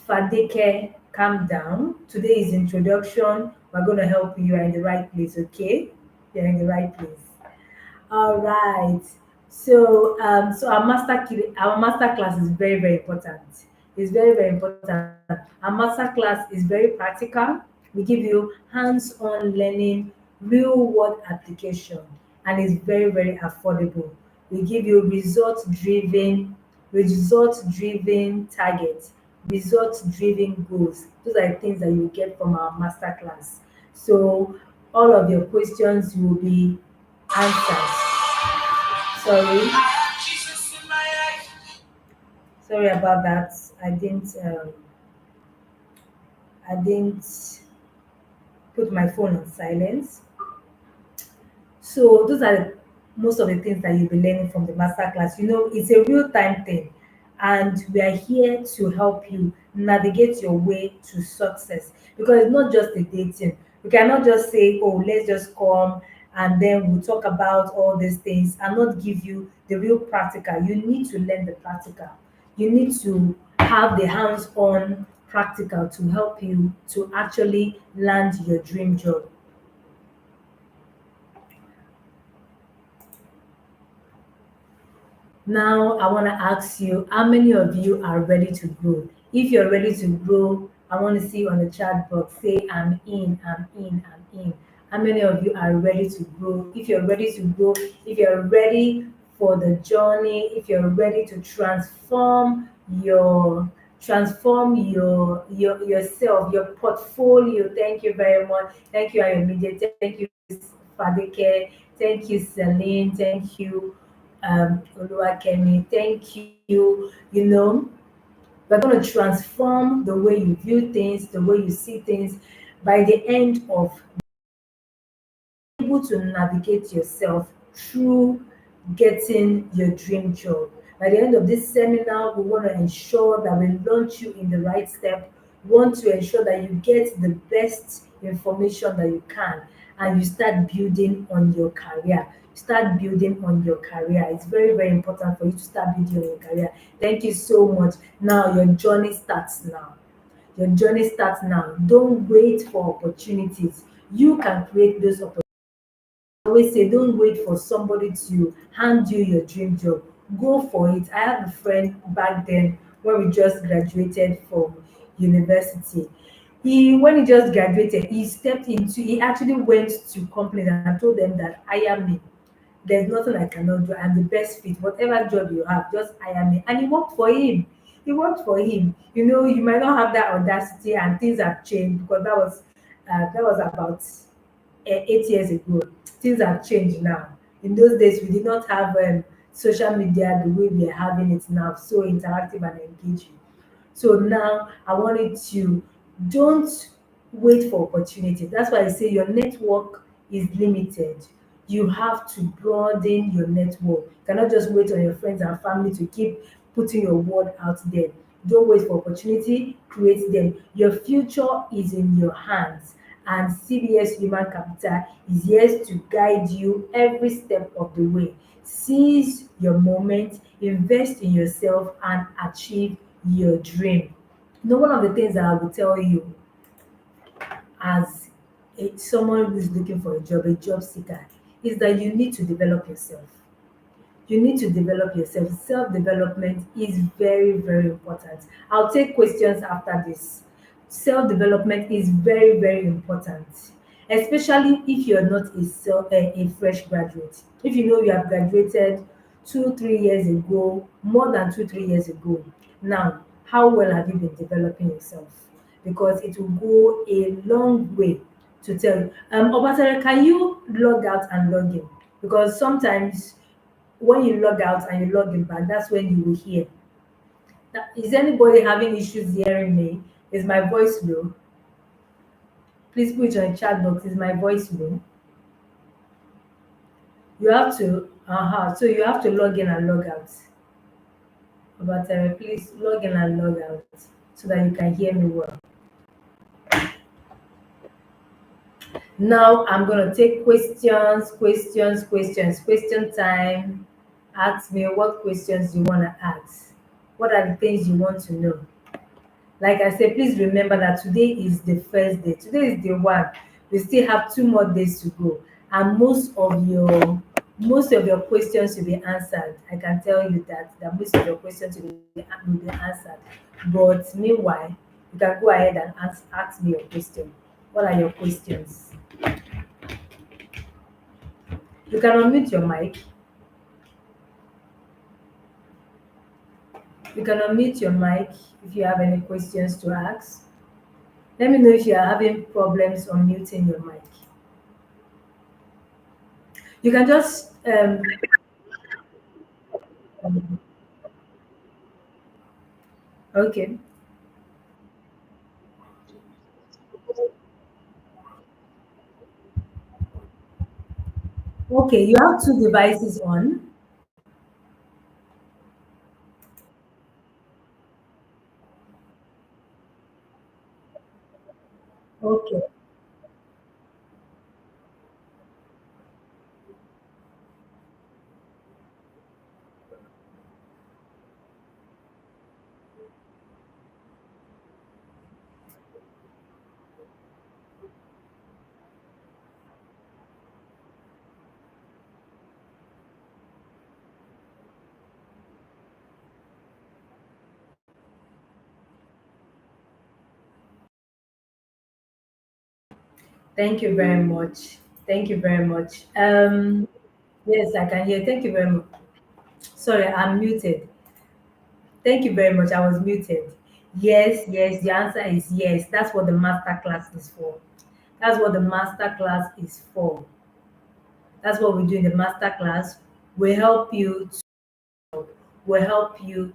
Fadeke, calm down. Today is introduction. We're going to help you. You're in the right place, okay? You're in the right place. All right. So our master class is very, very important. It's very, very important. Our master class is very practical. We give you hands-on learning, real-world application, and it's very, very affordable. We give you result-driven targets, result-driven goals. Those are the things that you get from our master class. So all of your questions will be answered. Sorry, sorry about that. I didn't put my phone on silence. So those are most of the things that you'll be learning from the master class. It's a real time thing, and we are here to help you navigate your way to success because it's not just a dating. We cannot just say, "Oh, let's just come and then we'll talk about all these things," and not give you the real practical. You need to learn the practical. You need to have the hands-on practical to help you to actually land your dream job. Now, I want to ask you, how many of you are ready to grow? If you're ready to grow, I want to see you on the chat box. Say, I'm in, I'm in, I'm in. How many of you are ready to grow? If you're ready to grow, if you're ready for the journey, if you're ready to transform your yourself, your portfolio. Thank you very much. Thank you, Ayomide. Thank you, Fadeke. Thank you, Celine. Thank you, Oluwakemi. Thank you. We're going to transform the way you view things, the way you see things. By the end of able to navigate yourself through getting your dream job. By the end of this seminar, we want to ensure that we launch you in the right step. We want to ensure that you get the best information that you can and you start building on your career. start building on your career. It's very, very important for you to start building on your career. Thank you so much. Now your journey starts now. Your journey starts now. Don't wait for opportunities. You can create those opportunities. I always say don't wait for somebody to hand you your dream job. Go for it. I have a friend back then when we just graduated from university. When he just graduated, he actually went to companies and told them that hire me. There's nothing I cannot do. I'm the best fit. Whatever job you have, just hire me. And it worked for him. It worked for him. You might not have that audacity, and things have changed because that was about 8 years ago. Things have changed now. In those days, we did not have social media the way we are having it now, so interactive and engaging. So now I wanted to don't wait for opportunity. That's why I say your network is limited. You have to broaden your network. You cannot just wait on your friends and family to keep putting your word out there. Don't wait for opportunity, create them. Your future is in your hands, and CBS Human Capital is here to guide you every step of the way. Seize your moment, invest in yourself, and achieve your dream. One of the things that I will tell you as someone who is looking for a job seeker, is that you need to develop yourself. You need to develop yourself. Self development is very, very important. I'll take questions after this. Self development is very, very important, especially if you're not a fresh graduate. If you know you have graduated 2 3 years ago, more than 2 3 years ago. Now, how well have you been developing yourself? Because it will go a long way to tell you. Obatare, can you log out and log in? Because sometimes when you log out and you log in back, that's when you will hear. Now, is anybody having issues hearing me? Is my voice low? Please put it on the chat box. Is my voice low? You have to, so you have to log in and log out. But please log in and log out so that you can hear me well. Now I'm gonna take questions. Question time. Ask me what questions you wanna ask. What are the things you want to know? Like I said, please remember that today is the first day. Today is day one. We still have 2 more days to go, and most of your questions will be answered. I can tell you that most of your questions will be answered. But meanwhile, you can go ahead and ask me your question. What are your questions? You can unmute your mic. You can unmute your mic if you have any questions to ask. Let me know if you are having problems unmuting your mic. You can just okay. Okay, you have two devices on. Okay. Thank you very much. Thank you very much. Yes, I can hear. Thank you very much. Sorry, I'm muted. Thank you very much. I was muted. Yes, yes. The answer is yes. That's what the master class is for. That's what the master class is for. That's what we do in the master class. We help you will help you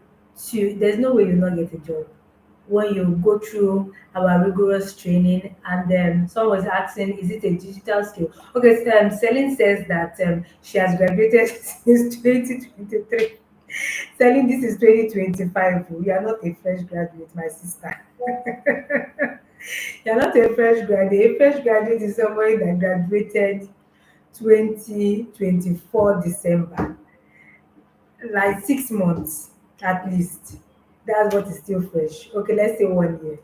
there's no way you'll not get a job when you go through our rigorous training. And someone was asking, is it a digital skill? Okay, so, Celine says that she has graduated since 2023. Celine, this is 2025. You are not a fresh graduate, my sister. You're not a fresh graduate. A fresh graduate is somebody that graduated 2024 December, like 6 months at least. That's what is still fresh. Okay, let's say 1 year.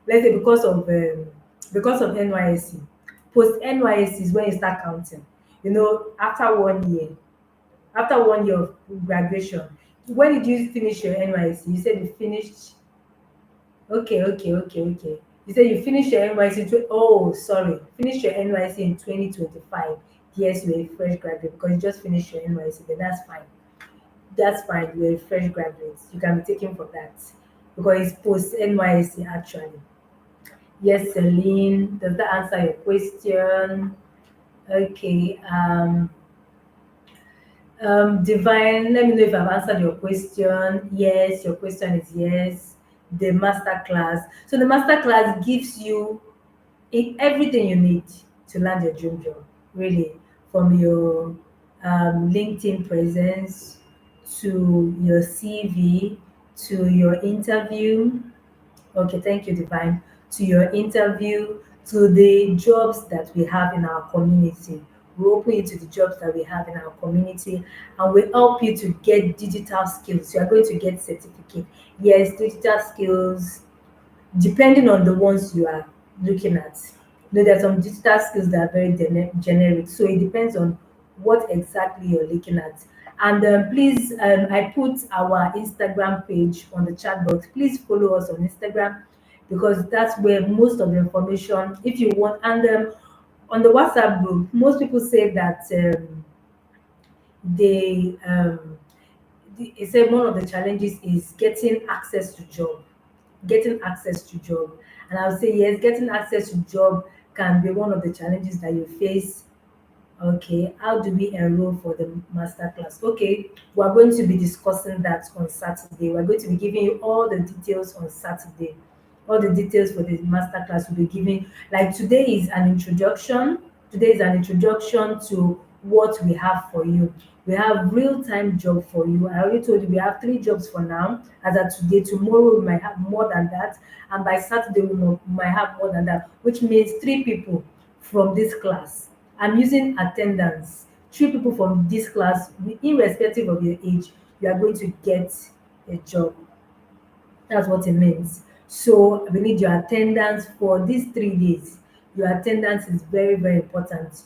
Let's say because of NYSC. Post NYSC is when you start counting. After 1 year, after 1 year of graduation. When did you finish your NYSC? You said you finished. Okay, okay, okay, okay. You said you finished your NYC. Oh, sorry. Finished your NYC in 2025. Yes, you're a fresh graduate because you just finished your NYC. Then that's fine. That's fine. You're a fresh graduate. You can be taken for that because it's post NYC actually. Yes, Celine. Does that answer your question? Okay. Divine, let me know if I've answered your question. Yes, your question is yes. The master class. So the master class gives you everything you need to land your dream job, really, from your LinkedIn presence to your CV to your interview. Okay, thank you, Divine. To your interview, to the jobs that we have in our community. We open you to the jobs that we have in our community and we help you to get digital skills. You are going to get certificate. Yes, digital skills, depending on the ones you are looking at. There are some digital skills that are very generic, so it depends on what exactly you're looking at. And please, I put our Instagram page on the chat box. Please follow us on Instagram because that's where most of the information, if you want, and on the WhatsApp group, most people say that they he said one of the challenges is getting access to job. And I would say yes, getting access to job can be one of the challenges that you face. Okay, how do we enroll for the master class? Okay, we're going to be discussing that on Saturday. We're going to be giving you all the details on Saturday. All the details for the master class will be giving. Like today is an introduction. Today is an introduction to what we have for you. We have real-time job for you. I already told you we have 3 jobs for now. As of today, tomorrow we might have more than that, and by Saturday we might have more than that, which means 3 people from this class. I'm using attendance. 3 people from this class, irrespective of your age, you are going to get a job. That's what it means. So we need your attendance for these 3 days. Your attendance is very, very important.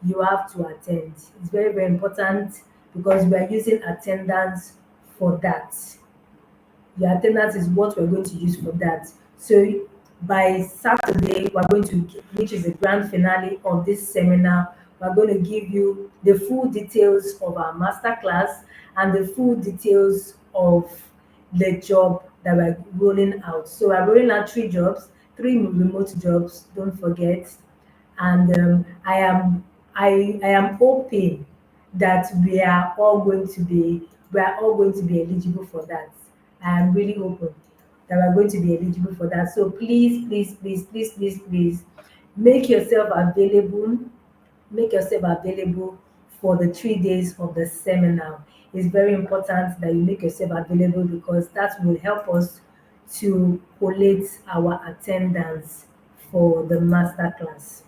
You have to attend. It's very, very important because we are using attendance for that. Your attendance is what we're going to use for that. So by Saturday, we're going to, which is the grand finale of this seminar, we're going to give you the full details of our master class and the full details of the job that we're rolling out. So we're rolling out 3 jobs, 3 remote jobs, don't forget. And I am hoping that we are all going to be eligible for that. I am really hoping that we're going to be eligible for that. So please, please, please, please, please, please make yourself available. Make yourself available for the 3 days of the seminar. It's very important that you make yourself available because that will help us to collate our attendance for the master class,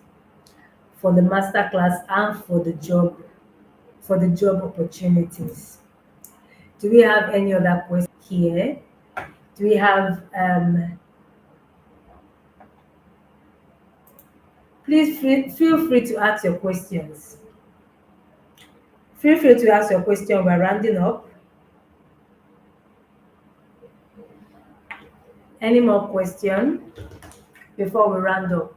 and for the job opportunities. Do we have any other questions here? Do we have please feel free to ask your questions. Feel free to ask your question. We're rounding up. Any more question before we round up?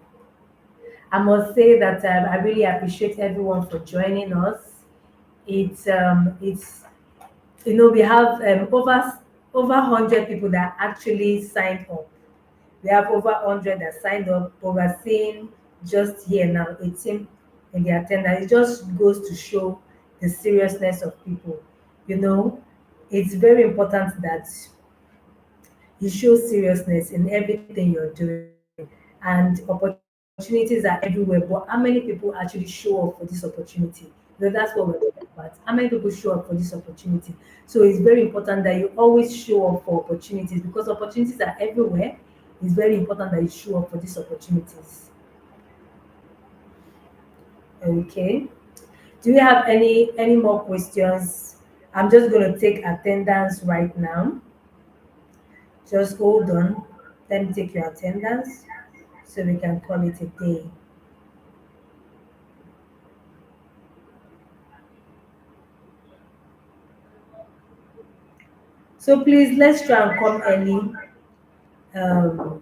I must say that I really appreciate everyone for joining us. It's we have over 100 people that actually signed up. We have over 100 that signed up, but we're seeing just here now 18 in the attendance. It just goes to show the seriousness of people. You know, it's very important that you show seriousness in everything you're doing, and opportunities are everywhere. But how many people actually show up for this opportunity? That's what we're talking about. How many people show up for this opportunity? So it's very important that you always show up for opportunities because opportunities are everywhere. It's very important that you show up for these opportunities. Okay. Do you have any more questions? I'm just going to take attendance right now. Just hold on. Let me take your attendance so we can call it a day. So please, let's try and come early um,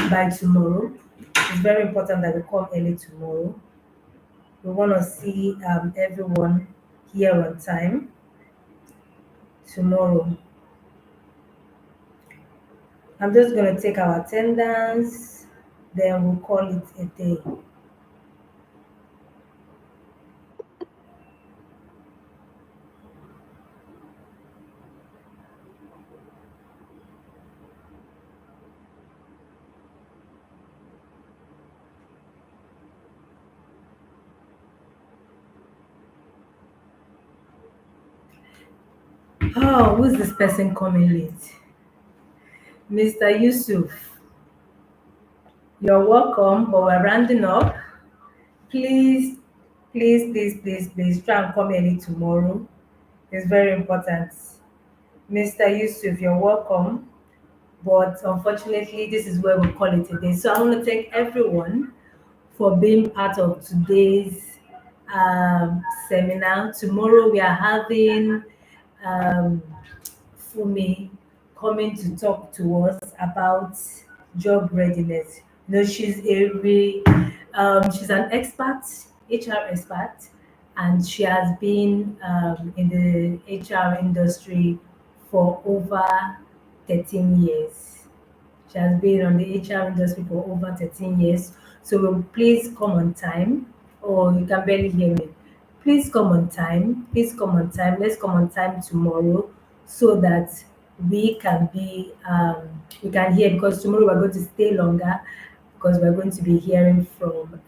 by tomorrow. It's very important that we come early tomorrow. We want to see everyone here on time tomorrow. I'm just going to take our attendance, then we'll call it a day. Oh, who's this person coming late? Mr. Yusuf, you're welcome, but we're rounding up. Please, please try and come early tomorrow. It's very important. Mr. Yusuf, you're welcome, but unfortunately, this is where we call it a day. So I want to thank everyone for being part of today's seminar. Tomorrow we are having um, Fumi coming to talk to us about job readiness. You know, she's an expert, HR expert, and she has been in the HR industry for over 13 years. She has been on the HR industry for over 13 years. So please come on time. Oh, you can barely hear me. Please come on time. Please come on time. Let's come on time tomorrow so that we can hear, because tomorrow we're going to stay longer because we're going to be hearing from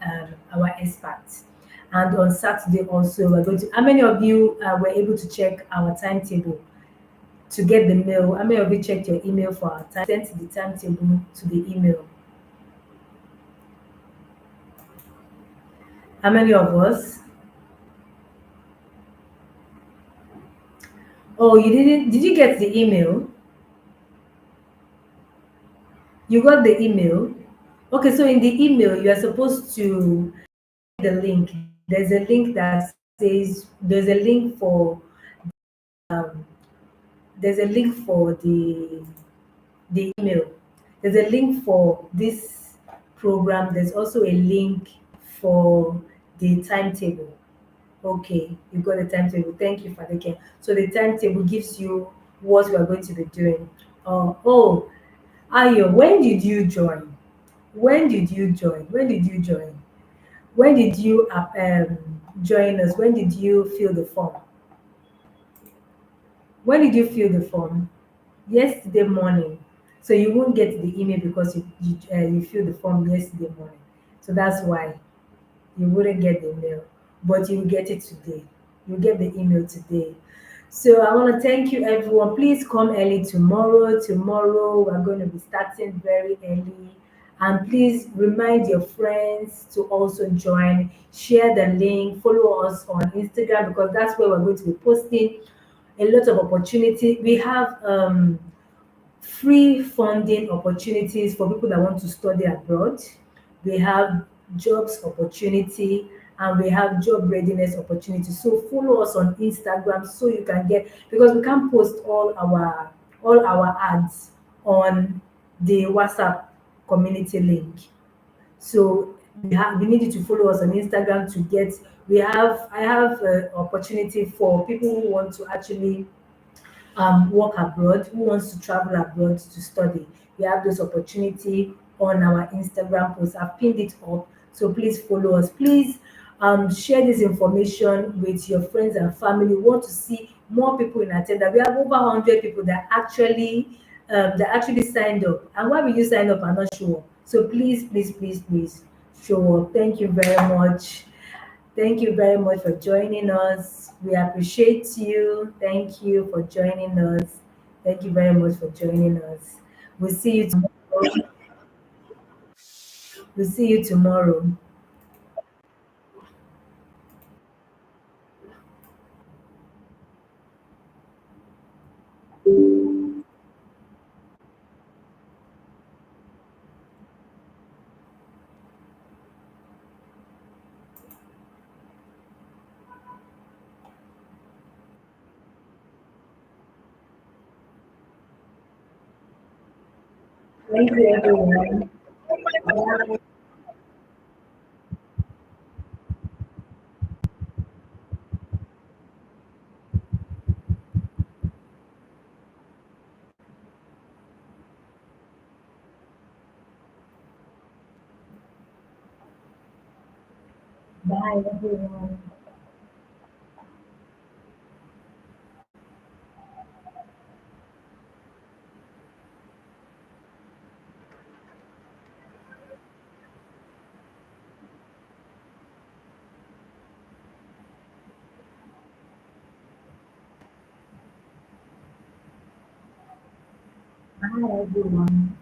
our experts. And on Saturday also, we're going to. How many of you were able to check our timetable to get the mail? How many of you checked your email for our time? Sent the timetable to the email. How many of us? Oh, you didn't? Did you get the email? You got the email? Okay, so in the email, you are supposed to the link. There's a link that says there's a link for um, there's a link for the email. There's a link for this program. There's also a link for the timetable. Okay, you got the timetable. Thank you, Father Ken. So the timetable gives you what we are going to be doing. Oh, Ayo, when did you join? When did you join? When did you join? When did you join us? When did you fill the form? When did you fill the form? Yesterday morning. So you won't get the email because you filled the form yesterday morning. So that's why you wouldn't get the mail, but you will get it today. You'll get the email today. So I want to thank you, everyone. Please come early tomorrow. Tomorrow we're going to be starting very early. And please remind your friends to also join. Share the link. Follow us on Instagram because that's where we're going to be posting a lot of opportunity. We have free funding opportunities for people that want to study abroad. We have jobs opportunity and we have job readiness opportunity. So follow us on Instagram so you can get, because we can't post all our ads on the WhatsApp community link. So we need you to follow us on Instagram to get. I have opportunity for people who want to actually work abroad, who wants to travel abroad to study. We have this opportunity on our Instagram post. I've pinned it up, so please follow us. Please share this information with your friends and family. We want to see more people in attendance. We have over 100 people that actually signed up. And why will you sign up and not show up? So please show up. Thank you very much. Thank you very much for joining us. We appreciate you. Thank you for joining us. Thank you very much for joining us. We'll see you tomorrow. We'll see you tomorrow. Thank you, everyone. Bye. Bye, everyone. Bye, everyone.